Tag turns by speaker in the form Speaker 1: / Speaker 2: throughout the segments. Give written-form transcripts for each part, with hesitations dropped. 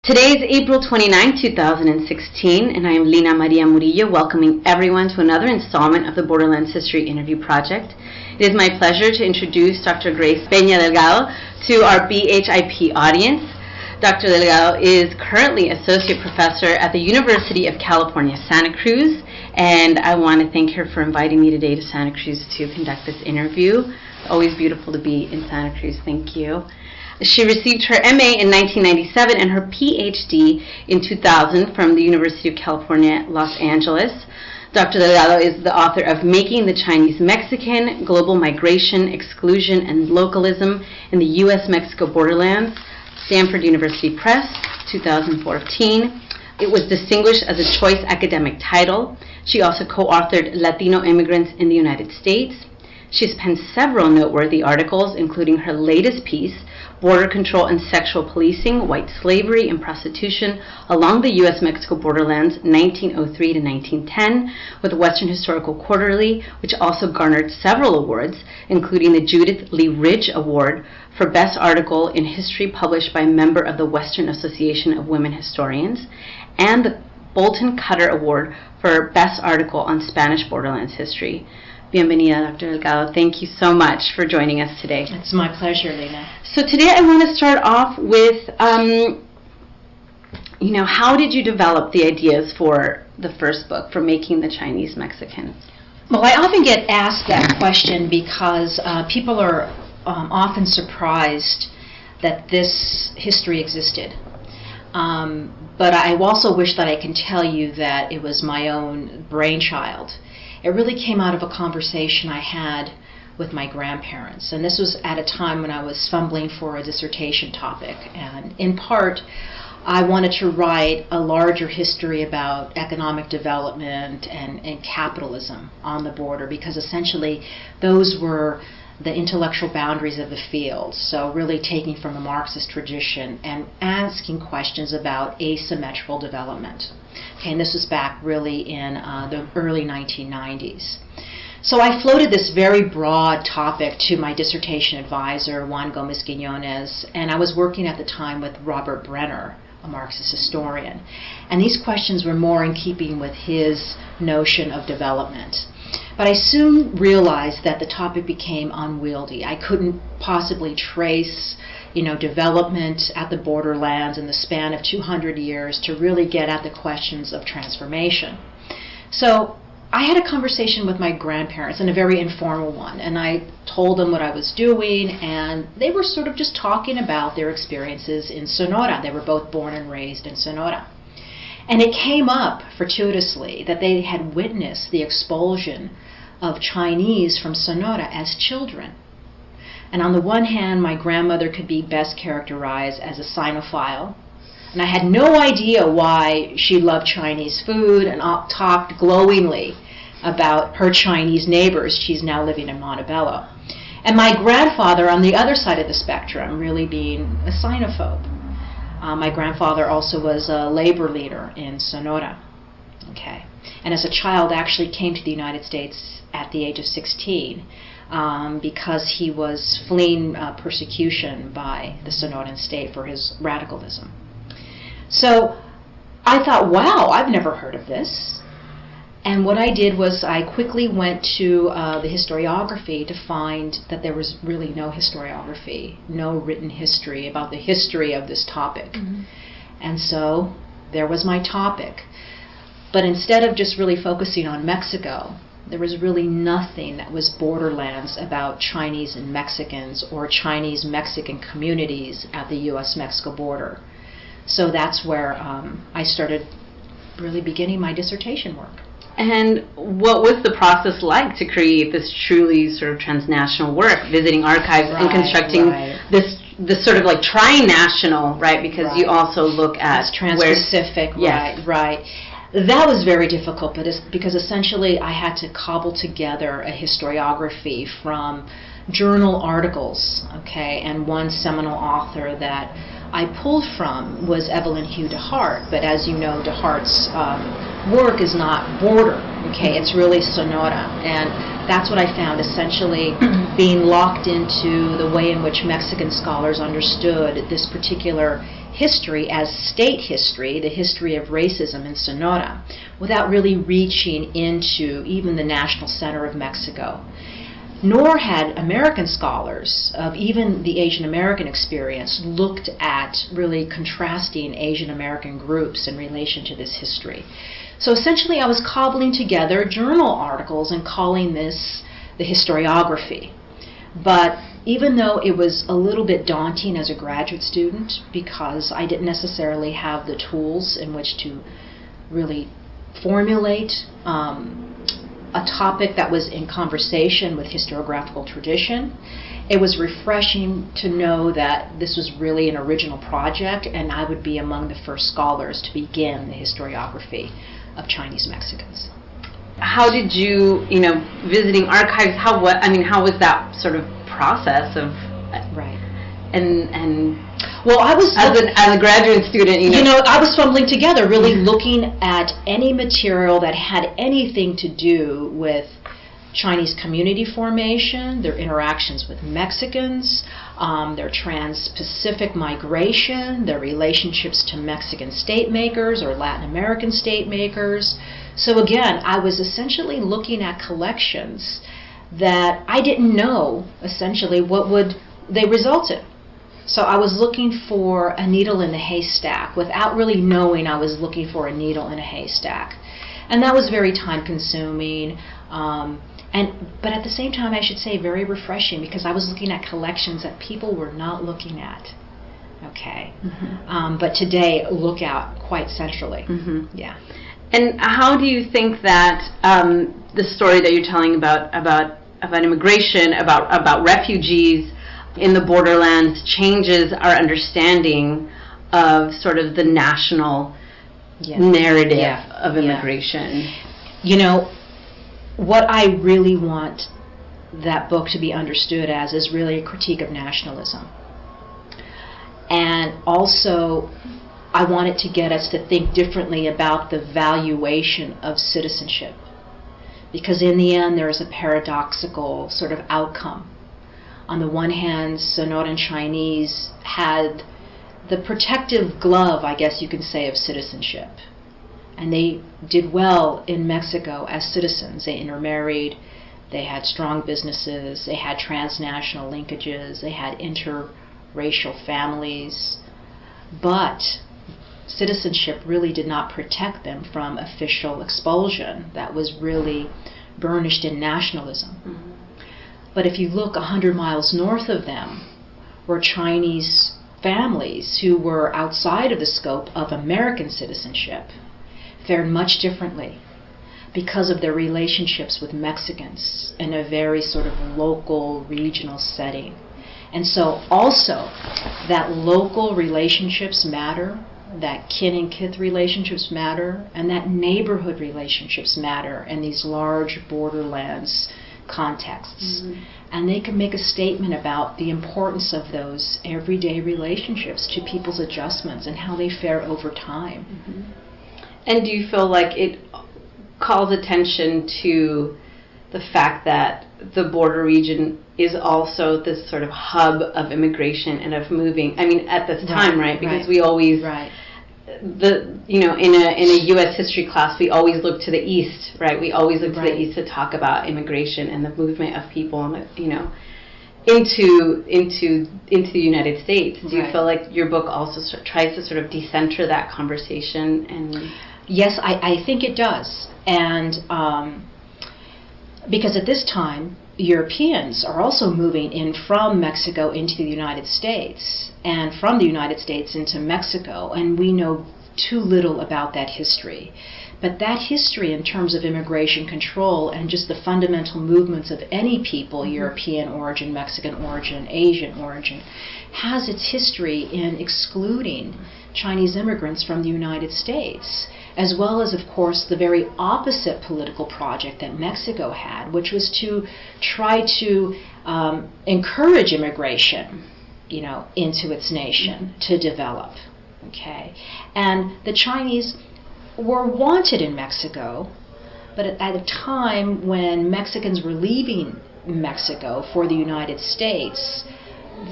Speaker 1: Today is April 29, 2016, and I am Lina Murillo, welcoming everyone to another installment of the Borderlands History Interview Project. It is my pleasure to introduce Dr. Grace Peña Delgado to our BHIP audience. Dr. Delgado is currently Associate Professor at the University of California, Santa Cruz, and I want to thank her for inviting me today to Santa Cruz to conduct this interview. Always beautiful to be in Santa Cruz. Thank you. She received her MA in 1997 and her PhD in 2000 from the University of California, Los Angeles. Dr. Delgado is the author of Making the Chinese Mexican, Global Migration, Exclusion, and Localism in the U.S.-Mexico Borderlands, Stanford University Press, 2014. It was distinguished as a choice academic title. She also co-authored Latino Immigrants in the United States. She's penned several noteworthy articles, including her latest piece, Border Control and Sexual Policing, White Slavery and Prostitution Along the U.S.-Mexico Borderlands, 1903 to 1910, with Western Historical Quarterly, which also garnered several awards, including the Judith Lee Ridge Award for Best Article in History published by a member of the Western Association of Women Historians, and the Bolton Cutter Award for Best Article on Spanish Borderlands History. Bienvenida, Dr. Delgado. Thank you so much for joining us today.
Speaker 2: It's my pleasure, Lina.
Speaker 1: So today I want to start off with, how did you develop the ideas for the first book, for Making the Chinese Mexican?
Speaker 2: Well, I often get asked that question because people are often surprised that this history existed. But I also wish that I can tell you that it was my own brainchild. It really came out of a conversation I had with my grandparents, and this was at a time when I was fumbling for a dissertation topic, and in part I wanted to write a larger history about economic development and capitalism on the border, because essentially those were the intellectual boundaries of the field. So really taking from a Marxist tradition and asking questions about asymmetrical development. Okay, and this was back really in the early 1990s. So I floated this very broad topic to my dissertation advisor, Juan Gomez Quiñones, and I was working at the time with Robert Brenner, a Marxist historian. And these questions were more in keeping with his notion of development. But I soon realized that the topic became unwieldy. I couldn't possibly trace development at the borderlands in the span of 200 years to really get at the questions of transformation. So I had a conversation with my grandparents, and a very informal one, and I told them what I was doing, and they were sort of just talking about their experiences in Sonora. They were both born and raised in Sonora. And it came up fortuitously that they had witnessed the expulsion of Chinese from Sonora as children. And on the one hand, my grandmother could be best characterized as a Sinophile, and I had no idea why she loved Chinese food and talked glowingly about her Chinese neighbors. She's now living in Montebello. And my grandfather on the other side of the spectrum really being a Sinophobe. My grandfather also was a labor leader in Sonora. Okay. And as a child actually came to the United States at the age of 16 because he was fleeing persecution by the Sonoran state for his radicalism. So I thought, wow, I've never heard of this. And what I did was I quickly went to the historiography to find that there was really no historiography, no written history about the history of this topic. Mm-hmm. And so there was my topic. But instead of just really focusing on Mexico, there was really nothing that was borderlands about Chinese and Mexicans or Chinese-Mexican communities at the U.S.-Mexico border. So that's where I started really beginning my dissertation work.
Speaker 1: And what was the process like to create this truly sort of transnational work, visiting archives and constructing this sort of like tri-national, right? Because you also look at
Speaker 2: it's trans-Pacific, right. That was very difficult, but because essentially I had to cobble together a historiography from journal articles, okay, and one seminal author that I pulled from was Evelyn Hugh DeHart, but as you know, DeHart's work is not border, okay, it's really Sonora, and that's what I found, essentially being locked into the way in which Mexican scholars understood this particular history as state history, the history of racism in Sonora, without really reaching into even the national center of Mexico. Nor had American scholars of even the Asian American experience looked at really contrasting Asian American groups in relation to this history. So essentially I was cobbling together journal articles and calling this the historiography. But even though it was a little bit daunting as a graduate student, because I didn't necessarily have the tools in which to really formulate a topic that was in conversation with historiographical tradition, it was refreshing to know that this was really an original project and I would be among the first scholars to begin the historiography of Chinese Mexicans.
Speaker 1: How did you, visiting archives, how was that sort of process of...
Speaker 2: Right.
Speaker 1: And
Speaker 2: well, I was...
Speaker 1: As a graduate student,
Speaker 2: I was fumbling together, really looking at any material that had anything to do with Chinese community formation, their interactions with Mexicans, their trans-Pacific migration, their relationships to Mexican state makers or Latin American state makers. So again, I was essentially looking at collections that I didn't know essentially what would they result in. So I was looking for a needle in a haystack without really knowing I was looking for a needle in a haystack. And that was very time-consuming. But at the same time, I should say very refreshing, because I was looking at collections that people were not looking at. Okay, but today look out quite centrally. Yeah.
Speaker 1: And how do you think that the story that you're telling about immigration, about refugees in the borderlands changes our understanding of sort of the national narrative of immigration?
Speaker 2: What I really want that book to be understood as is really a critique of nationalism. And also, I want it to get us to think differently about the valuation of citizenship. Because in the end, there is a paradoxical sort of outcome. On the one hand, Sonoran Chinese had the protective glove, I guess you can say, of citizenship. And they did well in Mexico as citizens. They intermarried, they had strong businesses, they had transnational linkages, they had interracial families. But citizenship really did not protect them from official expulsion that was really burnished in nationalism. But if you look 100 miles north of them were Chinese families who were outside of the scope of American citizenship, fared much differently because of their relationships with Mexicans in a very sort of local, regional setting. And so also that local relationships matter, that kin and kith relationships matter, and that neighborhood relationships matter in these large borderlands contexts. And they can make a statement about the importance of those everyday relationships to people's adjustments and how they fare over time.
Speaker 1: And do you feel like it calls attention to the fact that the border region is also this sort of hub of immigration and of moving? I mean, at this time, right? Because we always, in a U.S. history class, we always look to the east, right? We always look to the east to talk about immigration and the movement of people, into the United States. Do you feel like your book also tries to sort of decenter that conversation? And
Speaker 2: yes, I think it does. And because at this time, Europeans are also moving in from Mexico into the United States, and from the United States into Mexico, and we know too little about that history. But that history in terms of immigration control and just the fundamental movements of any people, European origin, Mexican origin, Asian origin, has its history in excluding Chinese immigrants from the United States, as well as, of course, the very opposite political project that Mexico had, which was to try to encourage immigration, into its nation to develop. Okay, and the Chinese were wanted in Mexico, but at a time when Mexicans were leaving Mexico for the United States,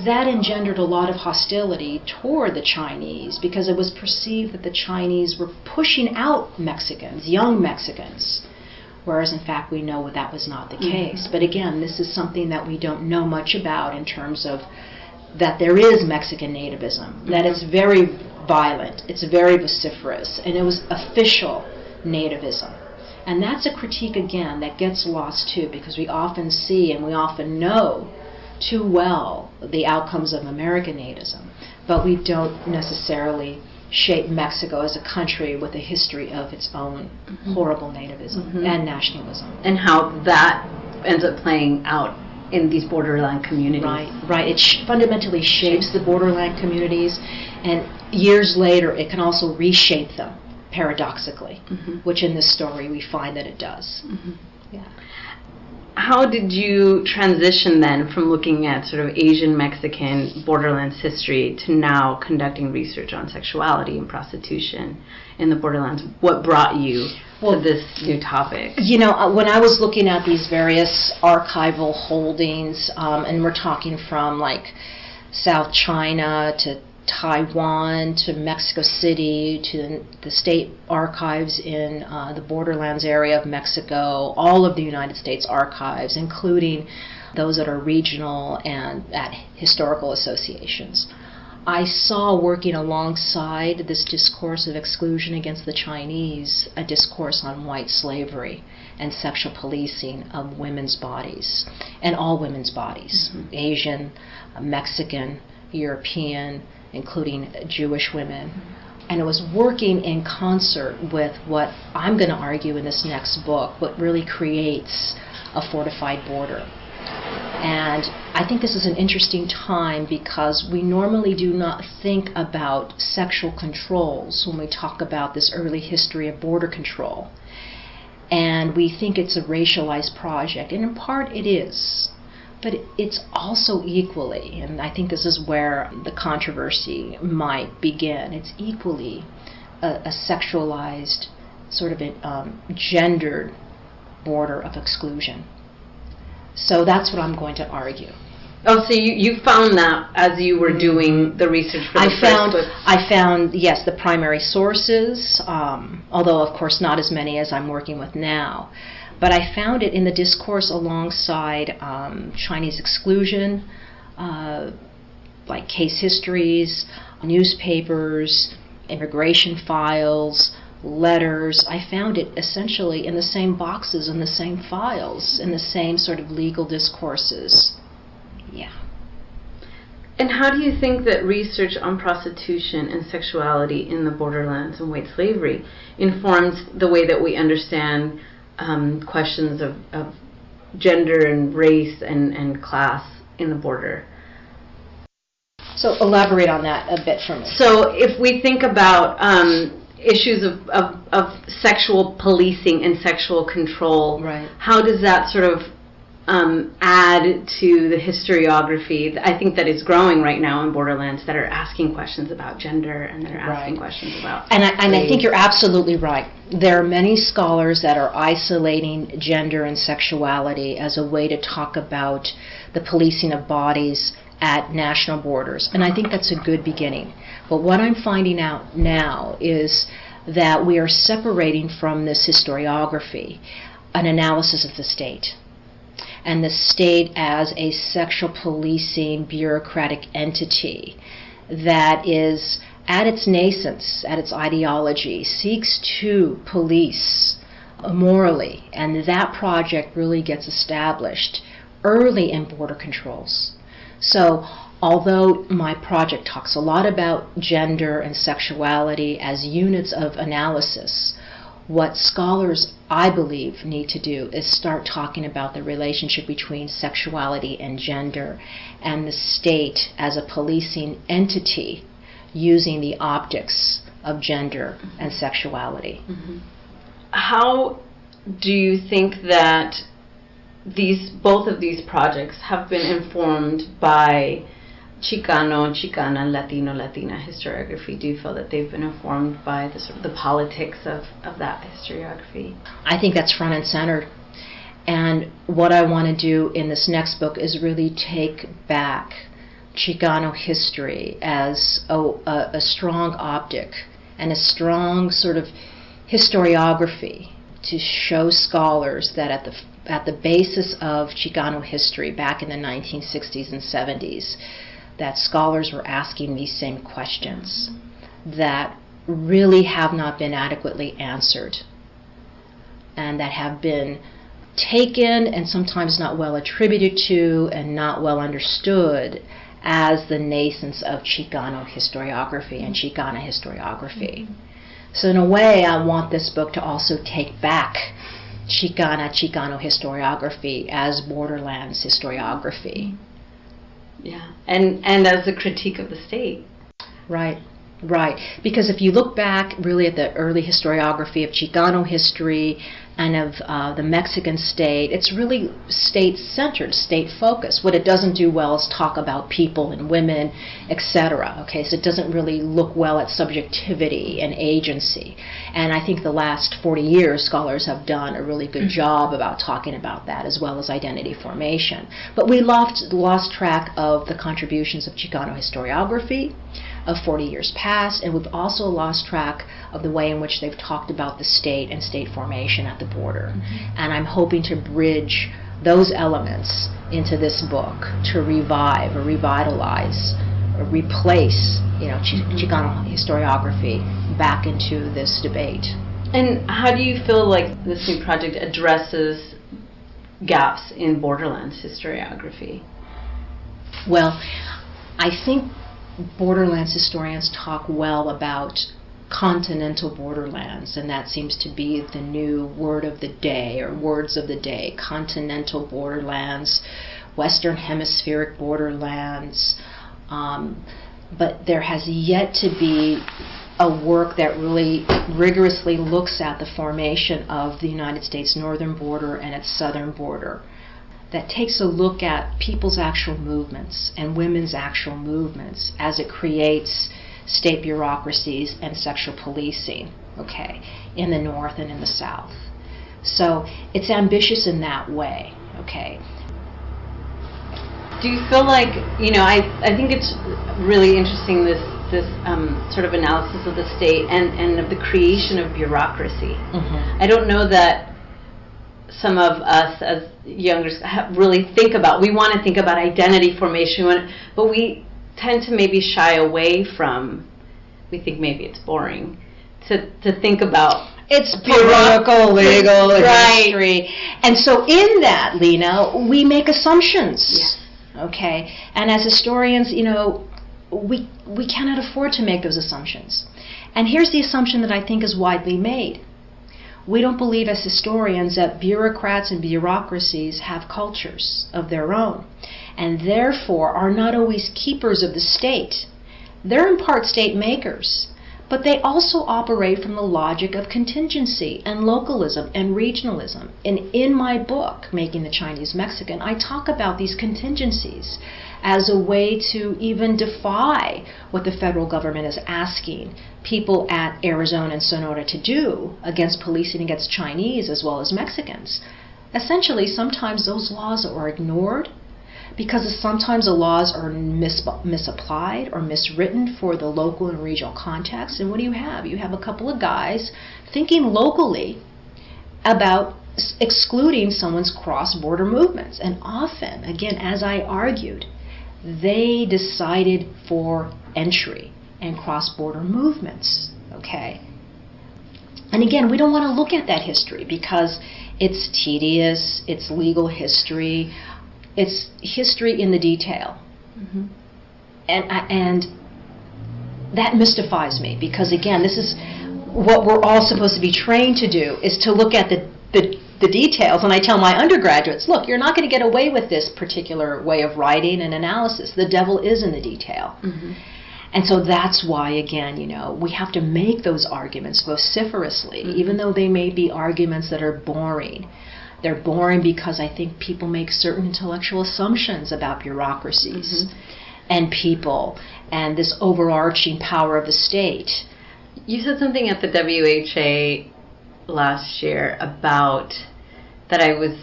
Speaker 2: that engendered a lot of hostility toward the Chinese because it was perceived that the Chinese were pushing out Mexicans, young Mexicans, whereas in fact we know that was not the case. But again, this is something that we don't know much about in terms of that there is Mexican nativism, that it's very violent, it's very vociferous, and it was official nativism. And that's a critique, again, that gets lost too, because we often see and we often know too well the outcomes of American nativism, but we don't necessarily shape Mexico as a country with a history of its own horrible nativism and nationalism.
Speaker 1: And how that ends up playing out in these borderland communities.
Speaker 2: Right. It fundamentally shapes the borderland communities, and years later it can also reshape them, paradoxically, which in this story we find that it does. Yeah.
Speaker 1: How did you transition then from looking at sort of Asian Mexican borderlands history to now conducting research on sexuality and prostitution in the borderlands? What brought you to this new topic?
Speaker 2: You know, when I was looking at these various archival holdings, and we're talking from like South China to Taiwan to Mexico City to the state archives in the borderlands area of Mexico, all of the United States archives, including those that are regional and at historical associations. I saw, working alongside this discourse of exclusion against the Chinese, a discourse on white slavery and sexual policing of women's bodies, and all women's bodies, Asian, Mexican, European, including Jewish women. And it was working in concert with what I'm going to argue in this next book, what really creates a fortified border. And I think this is an interesting time because we normally do not think about sexual controls when we talk about this early history of border control. And we think it's a racialized project, and in part it is. But it's also equally, and I think this is where the controversy might begin, it's equally a sexualized, sort of a gendered border of exclusion. So that's what I'm going to argue.
Speaker 1: Oh, so you found that as you were doing the research for the first book?
Speaker 2: I found, yes, the primary sources, although of course not as many as I'm working with now. But I found it in the discourse alongside Chinese exclusion, like case histories, newspapers, immigration files, letters. I found it essentially in the same boxes, in the same files, in the same sort of legal discourses. Yeah.
Speaker 1: And how do you think that research on prostitution and sexuality in the borderlands and white slavery informs the way that we understand questions of gender and race and class in the border?
Speaker 2: So elaborate on that a bit for me.
Speaker 1: So if we think about issues of sexual policing and sexual control,
Speaker 2: right,
Speaker 1: how does that sort of add to the historiography? I think that is growing right now in borderlands that are asking questions about gender and that are asking questions about
Speaker 2: and I think you're absolutely right. There are many scholars that are isolating gender and sexuality as a way to talk about the policing of bodies at national borders, and I think that's a good beginning. But what I'm finding out now is that we are separating from this historiography an analysis of the state, and the state as a sexual policing bureaucratic entity that is at its nascence, at its ideology, seeks to police morally, and that project really gets established early in border controls. So although my project talks a lot about gender and sexuality as units of analysis, what scholars, I believe, need to do is start talking about the relationship between sexuality and gender and the state as a policing entity using the optics of gender and sexuality.
Speaker 1: How do you think that both of these projects have been informed by Chicano, Chicana, Latino, Latina historiography? Do you feel that they've been informed by the politics of that historiography?
Speaker 2: I think that's front and center. And what I want to do in this next book is really take back Chicano history as a strong optic and a strong sort of historiography to show scholars that at the basis of Chicano history back in the 1960s and 70s, that scholars were asking these same questions that really have not been adequately answered and that have been taken and sometimes not well attributed to and not well understood as the nascence of Chicano historiography and Chicana historiography. So in a way, I want this book to also take back Chicano historiography as Borderlands historiography.
Speaker 1: Yeah, and as a critique of the state.
Speaker 2: Right. Right, because if you look back really at the early historiography of Chicano history and of the Mexican state, it's really state-centered, state-focused. What it doesn't do well is talk about people and women, etc. Okay, so it doesn't really look well at subjectivity and agency. And I think the last 40 years, scholars have done a really good job about talking about that, as well as identity formation. But we lost track of the contributions of Chicano historiography of 40 years past, and we've also lost track of the way in which they've talked about the state and state formation at the border. And I'm hoping to bridge those elements into this book to revive or revitalize or replace, Chicano historiography back into this debate.
Speaker 1: And how do you feel like this new project addresses gaps in Borderlands historiography?
Speaker 2: Well, I think Borderlands historians talk well about continental borderlands, and that seems to be the new word of the day, or words of the day. Continental borderlands, Western hemispheric borderlands, but there has yet to be a work that really rigorously looks at the formation of the United States northern border and its southern border, that takes a look at people's actual movements and women's actual movements as it creates state bureaucracies and sexual policing, in the North and in the South. So it's ambitious in that way,
Speaker 1: Do you feel like, I think it's really interesting, this sort of analysis of the state and of the creation of bureaucracy. I don't know that some of us as youngers really think about. We want to think about identity formation, but we tend to maybe shy away from. We think maybe it's boring to think about.
Speaker 2: It's political, legal,
Speaker 1: right.
Speaker 2: history, and so in that, Lina, we make assumptions.
Speaker 1: Yes.
Speaker 2: And as historians, we cannot afford to make those assumptions. And here's the assumption that I think is widely made. We don't believe as historians that bureaucrats and bureaucracies have cultures of their own, and therefore are not always keepers of the state. They're in part state makers, but they also operate from the logic of contingency and localism and regionalism. And in my book, Making the Chinese Mexican, I talk about these contingencies as a way to even defy what the federal government is asking people at Arizona and Sonora to do against policing against Chinese as well as Mexicans. Essentially, sometimes those laws are ignored because sometimes the laws are misapplied or miswritten for the local and regional context. And what do you have? You have a couple of guys thinking locally about excluding someone's cross-border movements. And often, again, as I argued, they decided for entry and cross-border movements, And again, we don't want to look at that history because it's tedious, it's legal history, it's history in the detail. And that mystifies me because, again, this is what we're all supposed to be trained to do, is to look at the details. And I tell my undergraduates, look, you're not going to get away with this particular way of writing and analysis. The devil is in the detail. And so that's why, again, we have to make those arguments vociferously, even though they may be arguments that are boring. They're boring because I think people make certain intellectual assumptions about bureaucracies and people and this overarching power of the state.
Speaker 1: You said something at the WHA last year about that I was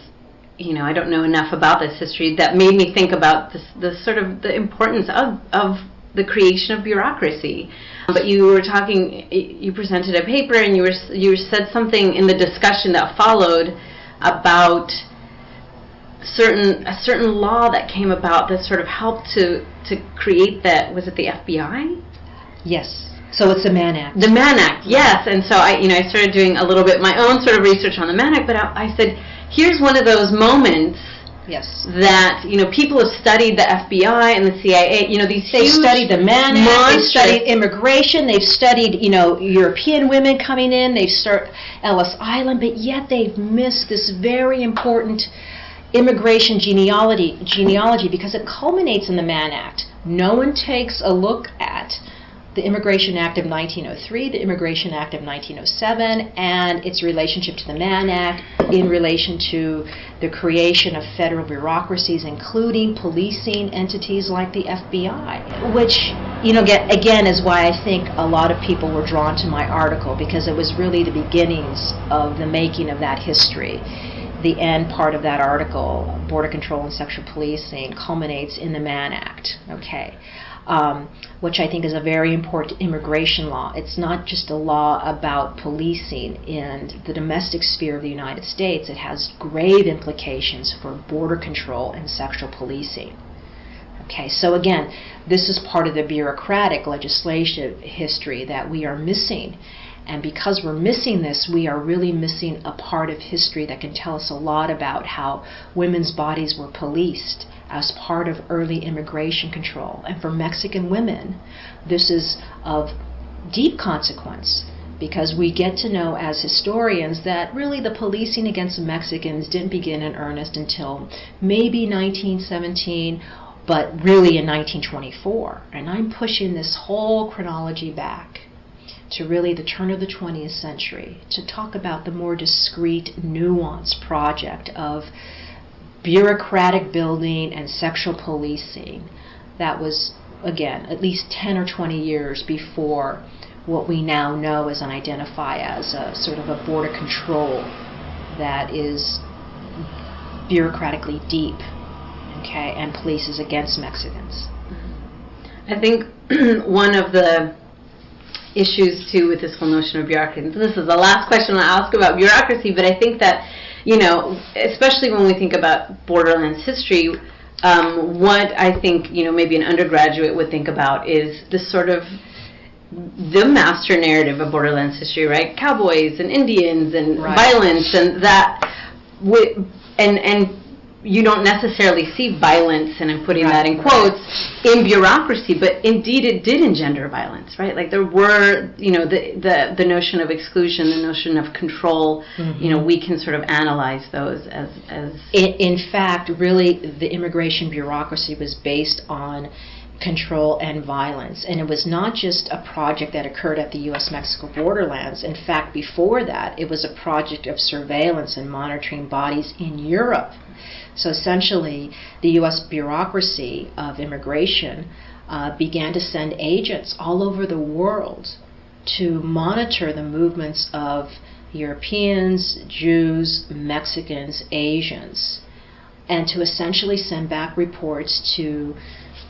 Speaker 1: I don't know enough about this history that made me think about the sort of the importance of the creation of bureaucracy. But you presented a paper, and you said something in the discussion that followed about a certain law that came about that sort of helped to create that. Was it the FBI?
Speaker 2: Yes. So it's the Mann Act.
Speaker 1: The Mann Act, yes. And so I started doing a little bit my own sort of research on the Mann Act, but I said, here's one of those moments.
Speaker 2: Yes.
Speaker 1: That people have studied the FBI and the CIA.
Speaker 2: They've studied the Mann Act. They've studied immigration. They've studied European women coming in. They've studied Ellis Island, but yet they've missed this very important immigration genealogy because it culminates in the Mann Act. No one takes a look at the Immigration Act of 1903, the Immigration Act of 1907, and its relationship to the Mann Act in relation to the creation of federal bureaucracies, including policing entities like the FBI, which, again, is why I think a lot of people were drawn to my article, because it was really the beginnings of the making of that history. The end part of that article, Border Control and Sexual Policing, culminates in the Mann Act, which I think is a very important immigration law. It's not just a law about policing in the domestic sphere of the United States. It has grave implications for border control and sexual policing. Okay, so again, this is part of the bureaucratic legislative history that we are missing. And because we're missing this, we are really missing a part of history that can tell us a lot about how women's bodies were policed as part of early immigration control. And for Mexican women, this is of deep consequence, because we get to know as historians that really the policing against Mexicans didn't begin in earnest until maybe 1917, but really in 1924. And I'm pushing this whole chronology back to really the turn of the 20th century to talk about the more discrete, nuanced project of bureaucratic building and sexual policing that was, again, at least 10 or 20 years before what we now know as and identify as a sort of a border control that is bureaucratically deep, and polices against Mexicans.
Speaker 1: I think one of the issues too with this whole notion of bureaucracy, and this is the last question I'll ask about bureaucracy, but I think that especially when we think about Borderlands history, what I think maybe an undergraduate would think about is this sort of the master narrative of Borderlands history, right? Cowboys and Indians and violence, and that and you don't necessarily see violence, and I'm putting that in quotes, in bureaucracy, but indeed it did engender violence, right? Like there were, the notion of exclusion, the notion of control, we can sort of analyze those as...
Speaker 2: In fact, really, the immigration bureaucracy was based on control and violence. And it was not just a project that occurred at the U.S.-Mexico borderlands. In fact, before that, it was a project of surveillance and monitoring bodies in Europe. So essentially, the U.S. bureaucracy of immigration began to send agents all over the world to monitor the movements of Europeans, Jews, Mexicans, Asians, and to essentially send back reports to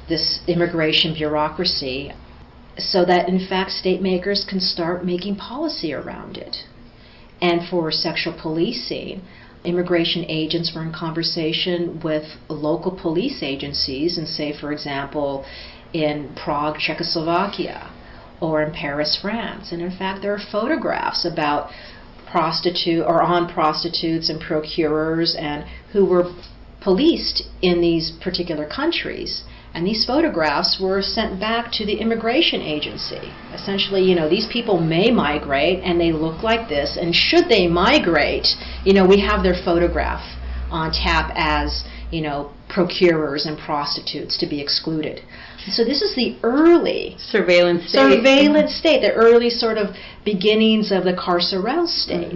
Speaker 2: this immigration bureaucracy so that, in fact, state makers can start making policy around it. And for sexual policing, immigration agents were in conversation with local police agencies, and say, for example, in Prague, Czechoslovakia, or in Paris, France. And in fact, there are photographs about prostitutes and procurers and who were policed in these particular countries. And these photographs were sent back to the immigration agency. Essentially, these people may migrate and they look like this, and should they migrate, we have their photograph on tap as, procurers and prostitutes to be excluded. So this is the early surveillance state, the early sort of beginnings of the carceral state,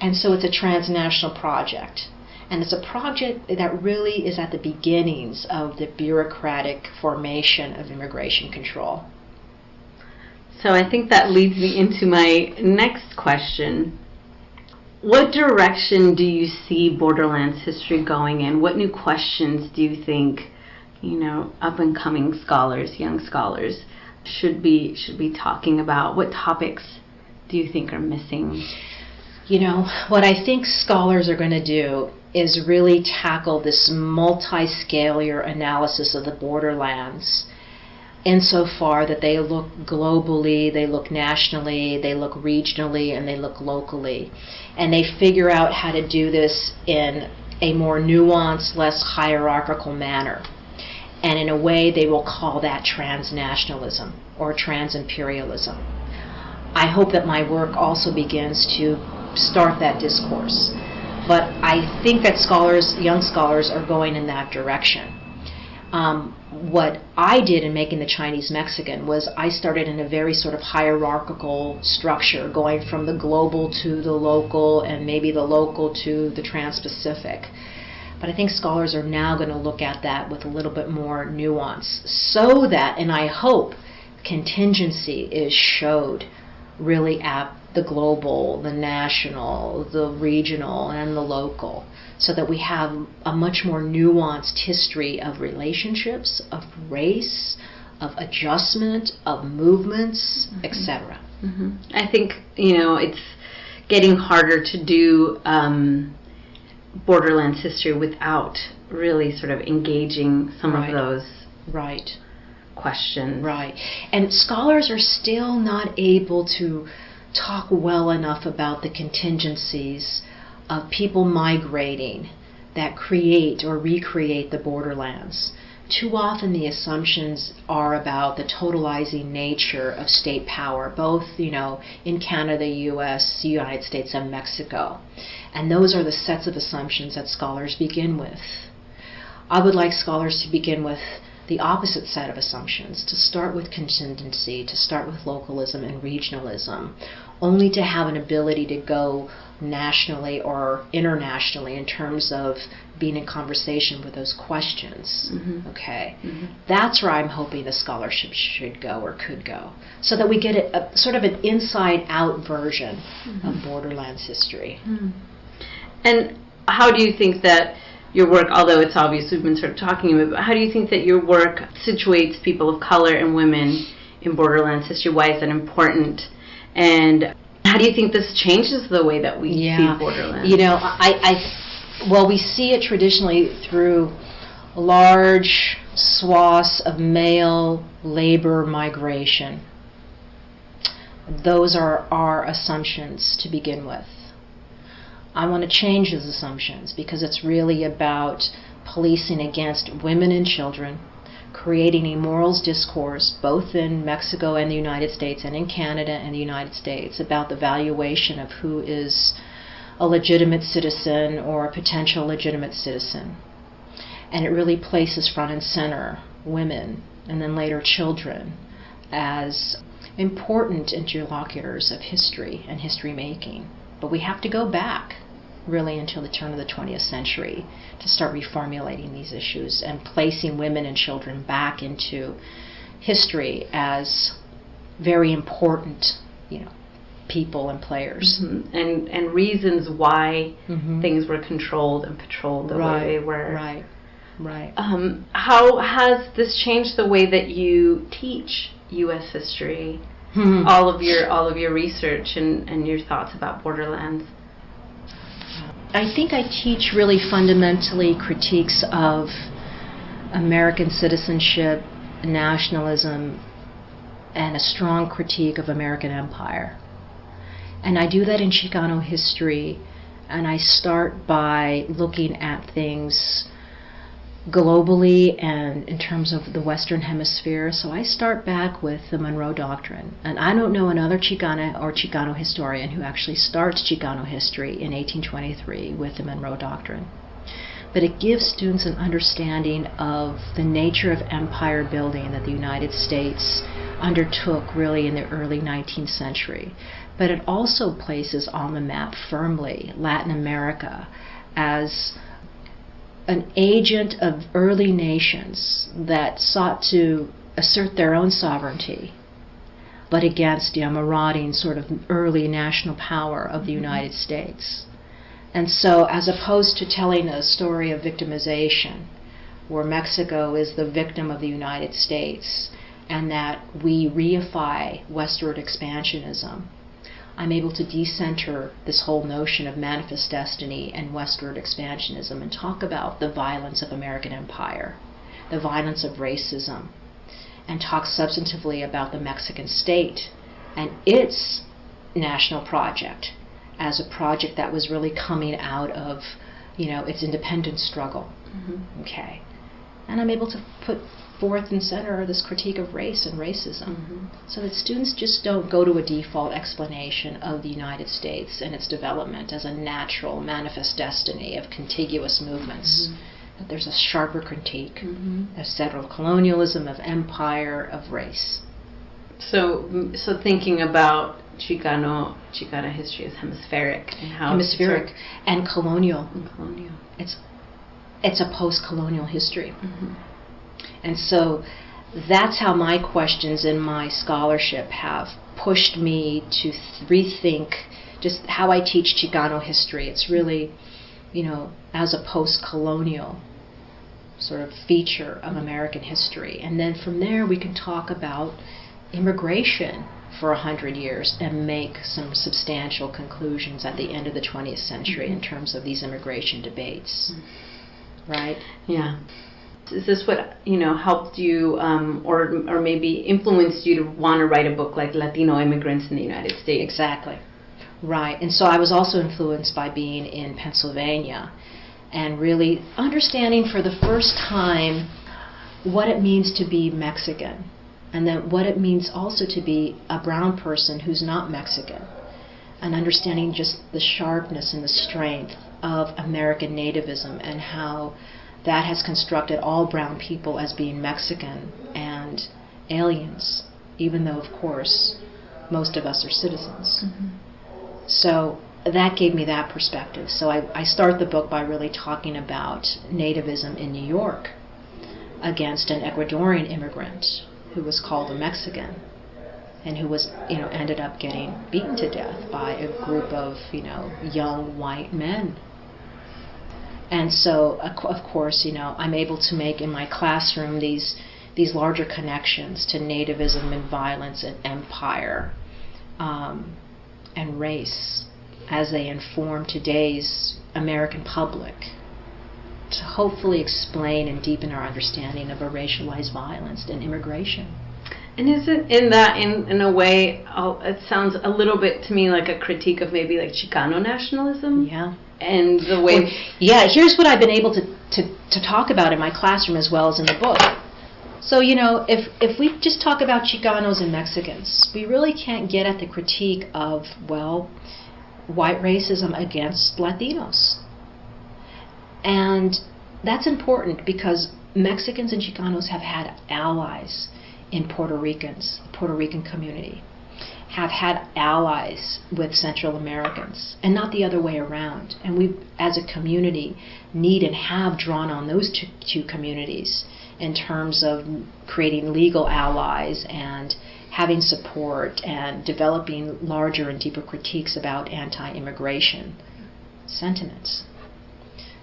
Speaker 2: And so it's a transnational project. And it's a project that really is at the beginnings of the bureaucratic formation of immigration control.
Speaker 1: So I think that leads me into my next question. What direction do you see Borderlands history going in? What new questions do you think, up-and-coming scholars, young scholars, should be talking about? What topics do you think are missing?
Speaker 2: What I think scholars are going to do is really tackle this multi-scalar analysis of the borderlands, insofar that they look globally, they look nationally, they look regionally, and they look locally. And they figure out how to do this in a more nuanced, less hierarchical manner. And in a way, they will call that transnationalism or transimperialism. I hope that my work also begins to start that discourse. But I think that young scholars are going in that direction. What I did in making the Chinese Mexican was I started in a very sort of hierarchical structure, going from the global to the local and maybe the local to the trans-Pacific. But I think scholars are now going to look at that with a little bit more nuance, so that, and I hope, contingency is showed really at the global, the national, the regional, and the local, so that we have a much more nuanced history of relationships, of race, of adjustment, of movements, etc.
Speaker 1: I think, it's getting harder to do Borderlands history without really sort of engaging some of those questions. Right.
Speaker 2: And scholars are still not able to talk well enough about the contingencies of people migrating that create or recreate the borderlands. Too often the assumptions are about the totalizing nature of state power, both, in Canada, US, United States, and Mexico. And those are the sets of assumptions that scholars begin with. I would like scholars to begin with the opposite set of assumptions, to start with contingency, to start with localism and regionalism, only to have an ability to go nationally or internationally in terms of being in conversation with those questions. Okay, that's where I'm hoping the scholarship should go or could go, so that we get a sort of an inside-out version of Borderlands history.
Speaker 1: And how do you think that your work, although it's obvious we've been sort of talking about, but how do you think that your work situates people of color and women in Borderlands history? Why is that important? And how do you think this changes the way that we see Borderlands?
Speaker 2: Well, we see it traditionally through large swaths of male labor migration. Those are our assumptions to begin with. I want to change those assumptions, because it's really about policing against women and children, creating a morals discourse both in Mexico and the United States, and in Canada and the United States, about the valuation of who is a legitimate citizen or a potential legitimate citizen. And it really places front and center women, and then later children, as important interlocutors of history and history making. But we have to go back really until the turn of the 20th century to start reformulating these issues and placing women and children back into history as very important, people and players.
Speaker 1: And reasons why things were controlled and patrolled the way they were.
Speaker 2: Right.
Speaker 1: How has this changed the way that you teach U.S. history? All of your research and your thoughts about Borderlands.
Speaker 2: I think I teach really fundamentally critiques of American citizenship, nationalism, and a strong critique of American empire. And I do that in Chicano history, and I start by looking at things globally and in terms of the Western Hemisphere. So I start back with the Monroe Doctrine. And I don't know another Chicana or Chicano historian who actually starts Chicano history in 1823 with the Monroe Doctrine. But it gives students an understanding of the nature of empire building that the United States undertook really in the early 19th century. But it also places on the map firmly Latin America as an agent of early nations that sought to assert their own sovereignty, but against the marauding sort of early national power of the United States. And so as opposed to telling a story of victimization, where Mexico is the victim of the United States, and that we reify westward expansionism, I'm able to decenter this whole notion of manifest destiny and westward expansionism and talk about the violence of American empire, the violence of racism, and talk substantively about the Mexican state and its national project as a project that was really coming out of, its independence struggle.
Speaker 1: Mm-hmm.
Speaker 2: Okay. And I'm able to put forth and center this critique of race and racism,
Speaker 1: mm-hmm.
Speaker 2: so that students just don't go to a default explanation of the United States and its development as a natural manifest destiny of contiguous movements.
Speaker 1: Mm-hmm.
Speaker 2: That there's a sharper critique
Speaker 1: mm-hmm.
Speaker 2: of settler colonialism, of empire, of race.
Speaker 1: So thinking about Chicana history as hemispheric and how
Speaker 2: hemispheric and colonial.
Speaker 1: And colonial.
Speaker 2: It's a post-colonial history.
Speaker 1: Mm-hmm.
Speaker 2: And so that's how my questions in my scholarship have pushed me to rethink just how I teach Chicano history. It's really, as a post-colonial sort of feature of American history. And then from there we can talk about immigration for 100 years and make some substantial conclusions at the end of the 20th century in terms of these immigration debates. Right?
Speaker 1: Yeah. Is this what helped you, or maybe influenced you to want to write a book like Latino Immigrants in the United States?
Speaker 2: Exactly. Right. And so I was also influenced by being in Pennsylvania and really understanding for the first time what it means to be Mexican, and then what it means also to be a brown person who's not Mexican, and understanding just the sharpness and the strength of American nativism and how that has constructed all brown people as being Mexican and aliens, even though, of course, most of us are citizens.
Speaker 1: Mm-hmm.
Speaker 2: So that gave me that perspective. So I start the book by really talking about nativism in New York against an Ecuadorian immigrant who was called a Mexican and who was, ended up getting beaten to death by a group of, young white men. And so, of course, I'm able to make in my classroom these larger connections to nativism and violence and empire and race as they inform today's American public, to hopefully explain and deepen our understanding of a racialized violence and immigration.
Speaker 1: And is it in a way, it sounds a little bit to me like a critique of maybe like Chicano nationalism?
Speaker 2: Yeah.
Speaker 1: And the way...
Speaker 2: Well, yeah, here's what I've been able to talk about in my classroom as well as in the book. So, if we just talk about Chicanos and Mexicans, we really can't get at the critique of, white racism against Latinos. And that's important because Mexicans and Chicanos have had allies in Puerto Rican community, have had allies with Central Americans, and not the other way around. And we, as a community, need and have drawn on those two communities in terms of creating legal allies and having support and developing larger and deeper critiques about anti-immigration sentiments.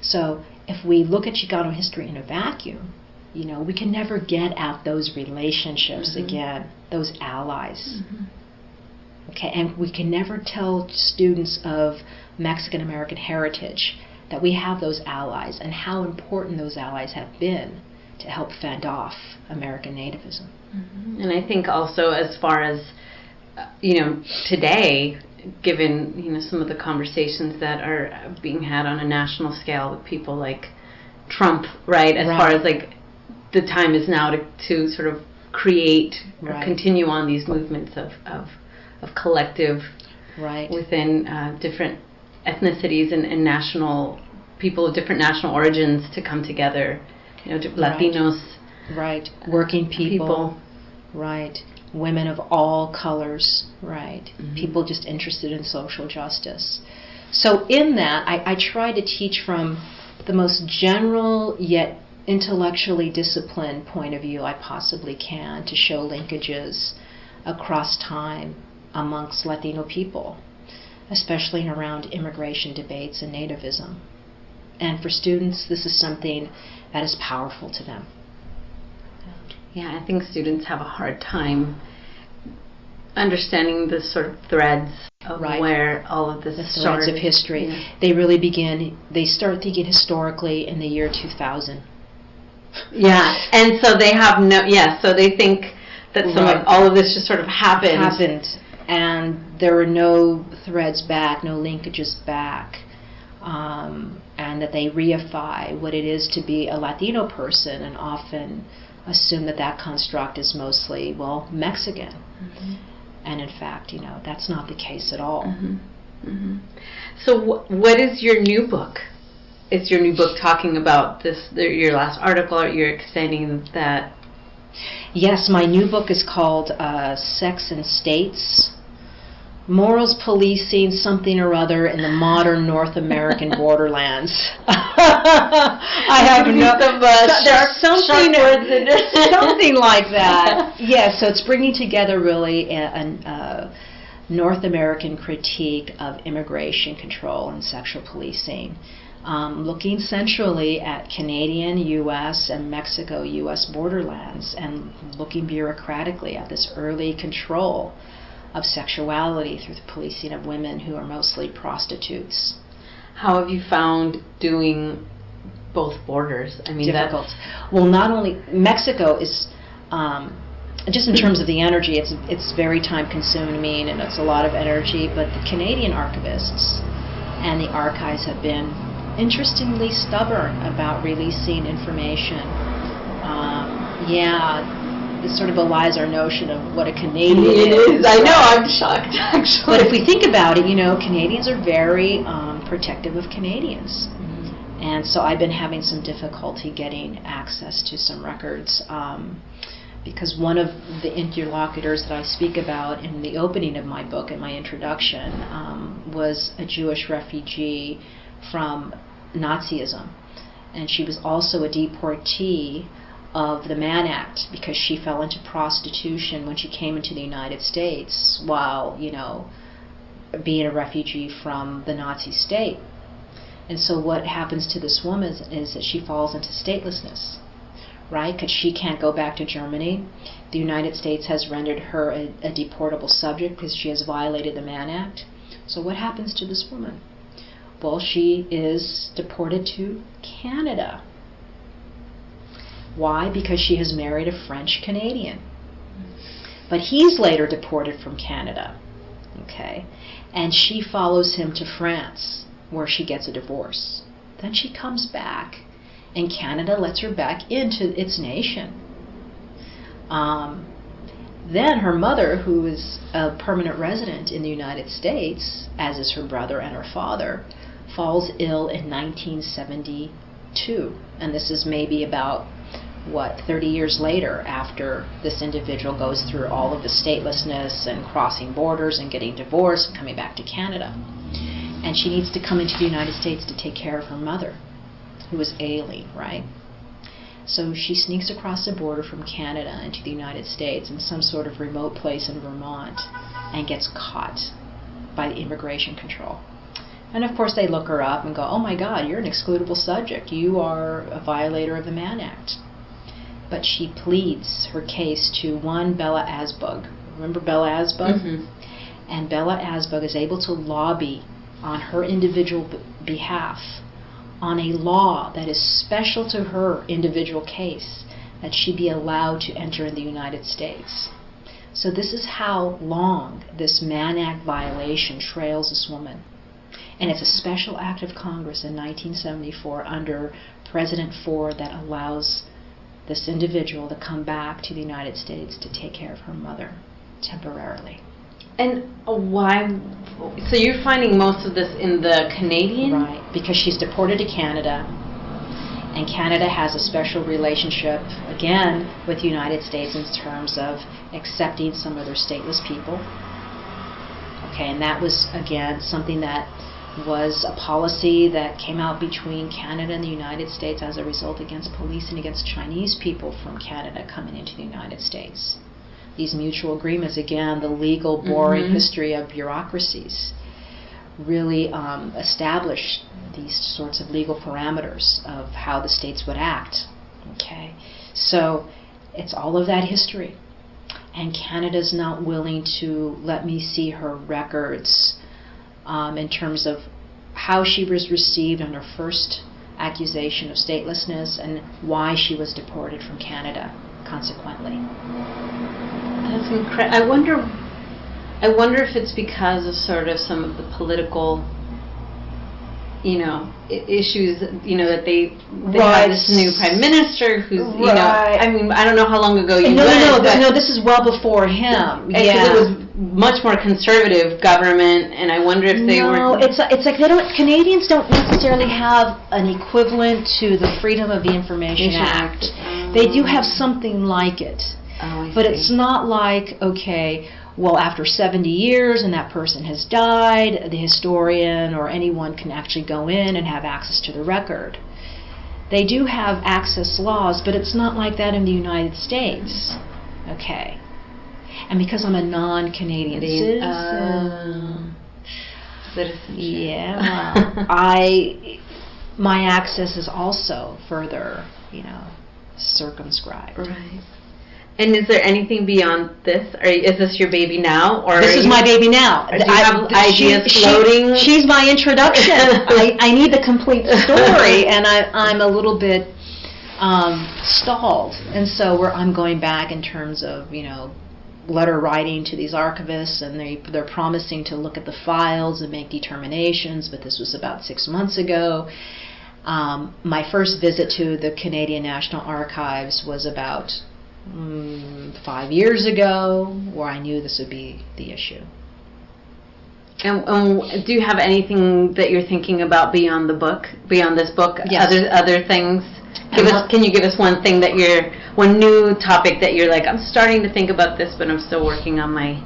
Speaker 2: So if we look at Chicano history in a vacuum, we can never get at those relationships again, those allies. Okay, and we can never tell students of Mexican-American heritage that we have those allies and how important those allies have been to help fend off American nativism.
Speaker 1: And I think also as far as, today, given, some of the conversations that are being had on a national scale with people like Trump, right, as far as like the time is now to sort of create or continue on these movements of collective within different ethnicities and national people of different national origins to come together, Latinos,
Speaker 2: working people, women of all colors, people just interested in social justice. So in that, I try to teach from the most general yet intellectually disciplined point of view I possibly can, to show linkages across time amongst Latino people, especially around immigration debates and nativism. And for students, this is something that is powerful to them.
Speaker 1: Yeah, I think students have a hard time understanding the sort of threads of where all of this
Speaker 2: threads of history. Yeah. They start thinking historically in the year 2000.
Speaker 1: Yeah, and so they have so they think that all of this just sort of happened.
Speaker 2: And there were no threads back, no linkages back, and that they reify what it is to be a Latino person and often assume that construct is mostly, Mexican. Mm-hmm. And in fact, that's not the case at all.
Speaker 1: Mm-hmm. Mm-hmm. So what is your new book? Is your new book talking about this, your last article, or you're extending that?
Speaker 2: Yes, my new book is called Sex and States, Morals, Policing, Something or Other in the Modern North American Borderlands. I have there's something like that. Yes, so it's bringing together really a North American critique of immigration control and sexual policing. Looking centrally at Canadian, U.S., and Mexico, U.S. borderlands, and looking bureaucratically at this early control of sexuality through the policing of women who are mostly prostitutes.
Speaker 1: How have you found doing both borders? I mean,
Speaker 2: difficult. Well, not only Mexico is, just in terms of the energy, it's very time consuming and it's a lot of energy, but the Canadian archivists and the archives have been interestingly stubborn about releasing information. This sort of belies our notion of what a Canadian is.
Speaker 1: I know, I'm shocked, actually.
Speaker 2: But if we think about it, Canadians are very protective of Canadians. Mm-hmm. And so I've been having some difficulty getting access to some records because one of the interlocutors that I speak about in the opening of my book, in my introduction, was a Jewish refugee from Nazism. And she was also a deportee of the Mann Act because she fell into prostitution when she came into the United States while, being a refugee from the Nazi state. And so what happens to this woman is that she falls into statelessness, right? Because she can't go back to Germany. The United States has rendered her a deportable subject because she has violated the Mann Act. So what happens to this woman? Well, she is deported to Canada. Why? Because she has married a French Canadian. But he's later deported from Canada. Okay? And she follows him to France, where she gets a divorce. Then she comes back, and Canada lets her back into its nation. Then her mother, who is a permanent resident in the United States, as is her brother and her father, falls ill in 1972. And this is maybe about 30 years later after this individual goes through all of the statelessness and crossing borders and getting divorced and coming back to Canada. And she needs to come into the United States to take care of her mother, who is ailing, right? So she sneaks across the border from Canada into the United States in some sort of remote place in Vermont and gets caught by the immigration control. And of course they look her up and go, oh my God, you're an excludable subject. You are a violator of the Mann Act. But she pleads her case to one Bella Asbug. Remember Bella Asbug? Mm-hmm. And Bella Asbug is able to lobby on her individual behalf on a law that is special to her individual case, that she be allowed to enter in the United States. So this is how long this Mann Act violation trails this woman. And it's a special act of Congress in 1974 under President Ford that allows this individual to come back to the United States to take care of her mother temporarily.
Speaker 1: And why? So you're finding most of this in the Canadian?
Speaker 2: Right, because she's deported to Canada, and Canada has a special relationship, again, with the United States in terms of accepting some of their stateless people. Okay, and that was, again, something that was a policy that came out between Canada and the United States as a result against policing against Chinese people from Canada coming into the United States. These mutual agreements, again, the legal, boring history of bureaucracies. really establish these sorts of legal parameters of how the states would act. Okay, so it's all of that history, and Canada's not willing to let me see her records in terms of how she was received on her first accusation of statelessness and why she was deported from Canada consequently.
Speaker 1: That's incredible. I wonder if it's because of sort of some of the political, issues, that they have this new prime minister who's, I mean, I don't know how long ago you went.
Speaker 2: No, this is well before him.
Speaker 1: Because it was much more conservative government, and I wonder if they were...
Speaker 2: No, it's like Canadians don't necessarily have an equivalent to the Freedom of the Information Act. They do have something like it. But it's not like, okay, well, after 70 years and that person has died, the historian or anyone can actually go in and have access to the record. They do have access laws, but it's not like that in the United States. Okay. And because I'm a non-Canadian citizen, yeah, my access is also further, circumscribed.
Speaker 1: Right. And is there anything beyond this? Or is this your baby now? Or
Speaker 2: this is my baby now.
Speaker 1: Or do you have ideas floating?
Speaker 2: She's my introduction. I need the complete story, and I'm a little bit stalled. And so I'm going back in terms of, letter writing to these archivists, and they're promising to look at the files and make determinations, but this was about 6 months ago. My first visit to the Canadian National Archives was about 5 years ago, where I knew this would be the issue.
Speaker 1: And do you have anything that you're thinking about beyond this book?
Speaker 2: Yes.
Speaker 1: Other things? Can you give us one thing one new topic that you're like, I'm starting to think about this, but I'm still working on my...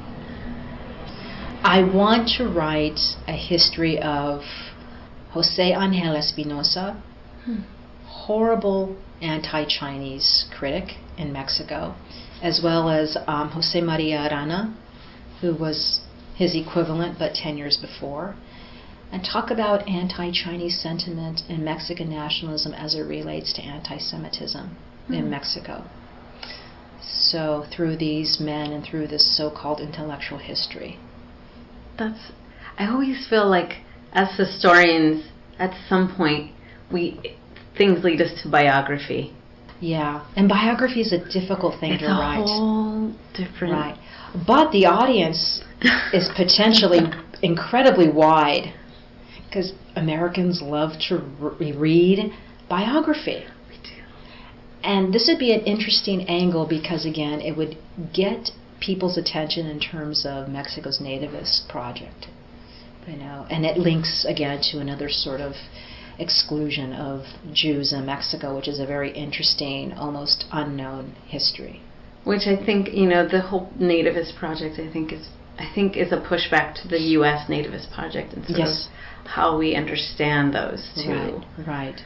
Speaker 2: I want to write a history of Jose Angel Espinosa, horrible anti-Chinese critic in Mexico, as well as Jose Maria Arana, who was his equivalent but 10 years before, and talk about anti-Chinese sentiment and Mexican nationalism as it relates to anti-Semitism in Mexico. So through these men and through this so-called intellectual history.
Speaker 1: I always feel like as historians, at some point, things lead us to biography.
Speaker 2: Yeah, and biography is a difficult thing to write.
Speaker 1: It's a whole different...
Speaker 2: Right. But the audience is potentially incredibly wide, because Americans love to read biography.
Speaker 1: We do.
Speaker 2: And this would be an interesting angle because, again, it would get people's attention in terms of Mexico's nativist project. And it links, again, to another sort of exclusion of Jews in Mexico, which is a very interesting, almost unknown history.
Speaker 1: Which I think, the whole nativist project, I think is a pushback to the U.S. nativist project and sort of how we understand those two.
Speaker 2: Right.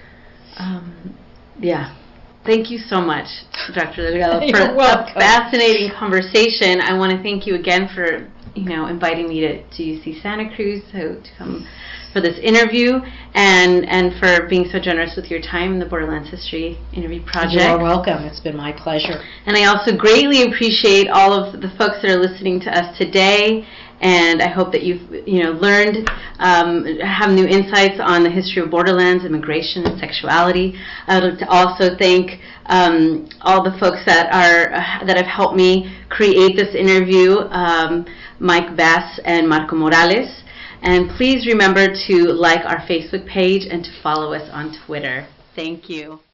Speaker 1: Yeah. Thank you so much, Dr. Delgado, for
Speaker 2: You're welcome.
Speaker 1: a fascinating conversation. I want to thank you again for, inviting me to UC Santa Cruz to come for this interview, and for being so generous with your time in the Borderlands History Interview Project.
Speaker 2: You are welcome. It's been my pleasure.
Speaker 1: And I also greatly appreciate all of the folks that are listening to us today, and I hope that you've learned, have new insights on the history of Borderlands, immigration, and sexuality. I would like to also thank all the folks that have helped me create this interview, Mike Bass and Marco Morales. And please remember to like our Facebook page and to follow us on Twitter. Thank you.